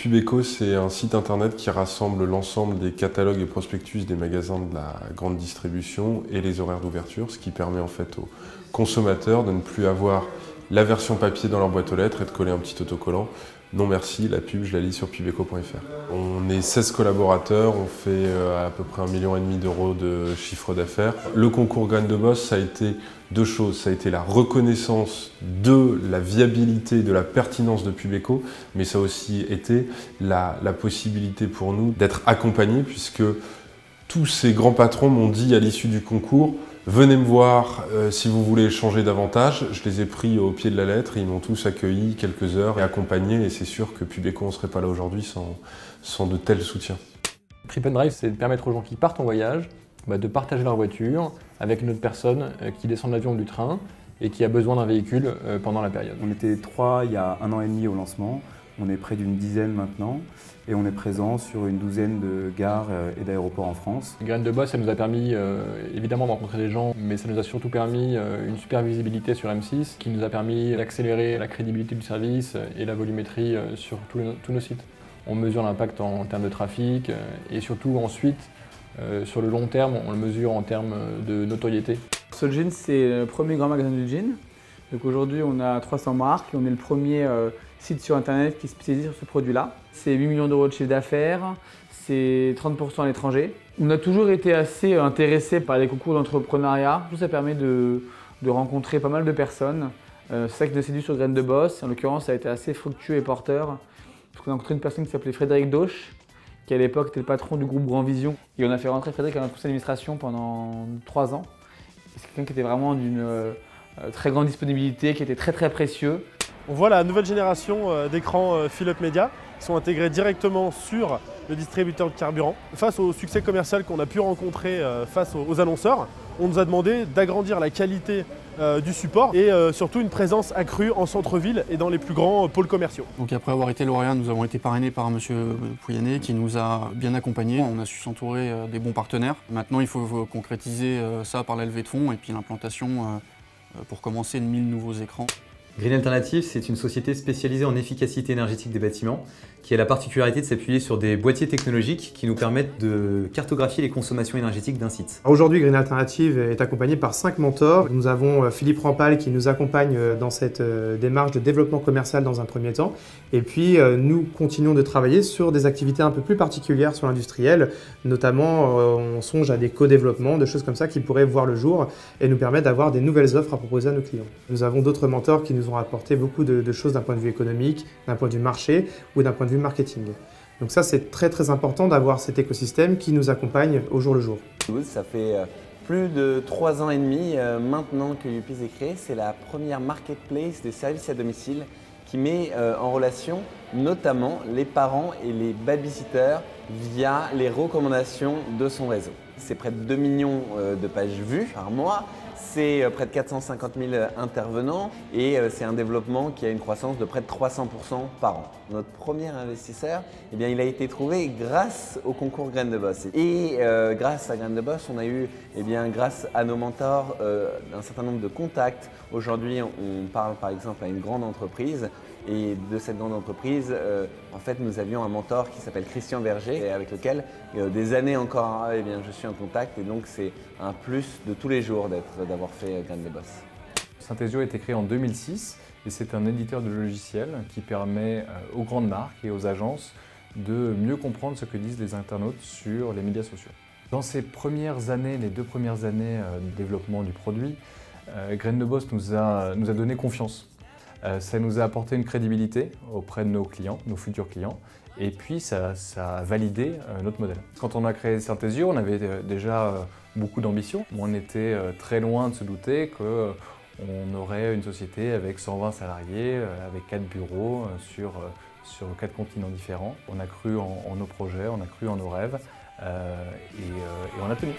Pubeco, c'est un site internet qui rassemble l'ensemble des catalogues et prospectus des magasins de la grande distribution et les horaires d'ouverture, ce qui permet en fait aux consommateurs de ne plus avoir la version papier dans leur boîte aux lettres et de coller un petit autocollant. Non merci, la pub je la lis sur pubeco.fr. On est 16 collaborateurs, on fait à peu près 1,5 million d'euros de chiffre d'affaires. Le concours Graines de Boss, ça a été deux choses. Ça a été la reconnaissance de la viabilité, de la pertinence de Pubeco, mais ça a aussi été la possibilité pour nous d'être accompagnés, puisque tous ces grands patrons m'ont dit à l'issue du concours: venez me voir si vous voulez échanger davantage. Je les ai pris au pied de la lettre et ils m'ont tous accueilli quelques heures et accompagné. Et c'est sûr que Pubeco ne serait pas là aujourd'hui sans de tels soutiens. Trip and Drive, c'est de permettre aux gens qui partent en voyage de partager leur voiture avec une autre personne qui descend de l'avion ou du train et qui a besoin d'un véhicule pendant la période. On était 3 il y a 1 an et demi au lancement. On est près d'une dizaine maintenant et on est présent sur une douzaine de gares et d'aéroports en France. Graines de Boss, ça nous a permis évidemment de rencontrer des gens, mais ça nous a surtout permis une super visibilité sur M6 qui nous a permis d'accélérer la crédibilité du service et la volumétrie sur tous nos sites. On mesure l'impact en termes de trafic et surtout ensuite, sur le long terme, on le mesure en termes de notoriété. Soul Jeans, c'est le premier grand magasin du jean. Donc aujourd'hui, on a 300 marques et on est le premier site sur internet qui est spécialisé sur ce produit-là. C'est 8 millions d'euros de chiffre d'affaires, c'est 30% à l'étranger. On a toujours été assez intéressés par les concours d'entrepreneuriat. Ça permet de rencontrer pas mal de personnes. C'est ça qui nous a séduit sur Graines de Boss. En l'occurrence, ça a été assez fructueux et porteur. Parce qu'on a rencontré une personne qui s'appelait Frédéric Dauch, qui à l'époque était le patron du groupe Grand Vision. Et on a fait rentrer Frédéric à notre conseil d'administration pendant 3 ans. C'est quelqu'un qui était vraiment d'une très grande disponibilité, qui était très précieux. On voit la nouvelle génération d'écrans Philips Media qui sont intégrés directement sur le distributeur de carburant. Face au succès commercial qu'on a pu rencontrer face aux annonceurs, on nous a demandé d'agrandir la qualité du support et surtout une présence accrue en centre-ville et dans les plus grands pôles commerciaux. Donc après avoir été lauréat, nous avons été parrainés par M. Pouyanné qui nous a bien accompagnés. On a su s'entourer des bons partenaires. Maintenant, il faut concrétiser ça par la levée de fonds et puis l'implantation pour commencer de 1000 nouveaux écrans. Green Alternative, c'est une société spécialisée en efficacité énergétique des bâtiments qui a la particularité de s'appuyer sur des boîtiers technologiques qui nous permettent de cartographier les consommations énergétiques d'un site. Aujourd'hui, Green Alternative est accompagné par 5 mentors. Nous avons Philippe Rampal qui nous accompagne dans cette démarche de développement commercial dans un premier temps. Et puis, nous continuons de travailler sur des activités un peu plus particulières sur l'industriel. Notamment, on songe à des co-développements, de choses comme ça qui pourraient voir le jour et nous permettre d'avoir des nouvelles offres à proposer à nos clients. Nous avons d'autres mentors qui nous ont apporté beaucoup de choses d'un point de vue économique, d'un point de vue marché ou d'un point de vue marketing. Donc ça, c'est très important d'avoir cet écosystème qui nous accompagne au jour le jour. Ça fait plus de 3 ans et demi maintenant que Youpies est créé. C'est la première marketplace des services à domicile qui met en relation notamment les parents et les babysitters via les recommandations de son réseau. C'est près de 2 millions de pages vues par mois. C'est près de 450 000 intervenants et c'est un développement qui a une croissance de près de 300% par an. Notre premier investisseur, il a été trouvé grâce au concours Graines de Boss. Et grâce à Graines de Boss, on a eu, grâce à nos mentors, un certain nombre de contacts. Aujourd'hui, on parle par exemple à une grande entreprise. Et de cette grande entreprise, en fait, nous avions un mentor qui s'appelle Christian Verger et avec lequel, des années encore, je suis en contact. Et donc, c'est un plus de tous les jours d'avoir fait Graines de Boss. Synthesio a été créé en 2006 et c'est un éditeur de logiciels qui permet aux grandes marques et aux agences de mieux comprendre ce que disent les internautes sur les médias sociaux. Dans ces premières années, les 2 premières années de développement du produit, Graines de Boss nous a donné confiance. Ça nous a apporté une crédibilité auprès de nos clients, nos futurs clients, et puis ça a validé notre modèle. Quand on a créé Synthesio, on avait déjà beaucoup d'ambition. On était très loin de se douter qu'on aurait une société avec 120 salariés, avec 4 bureaux sur 4 continents différents. On a cru en nos projets, on a cru en nos rêves et on a tenu.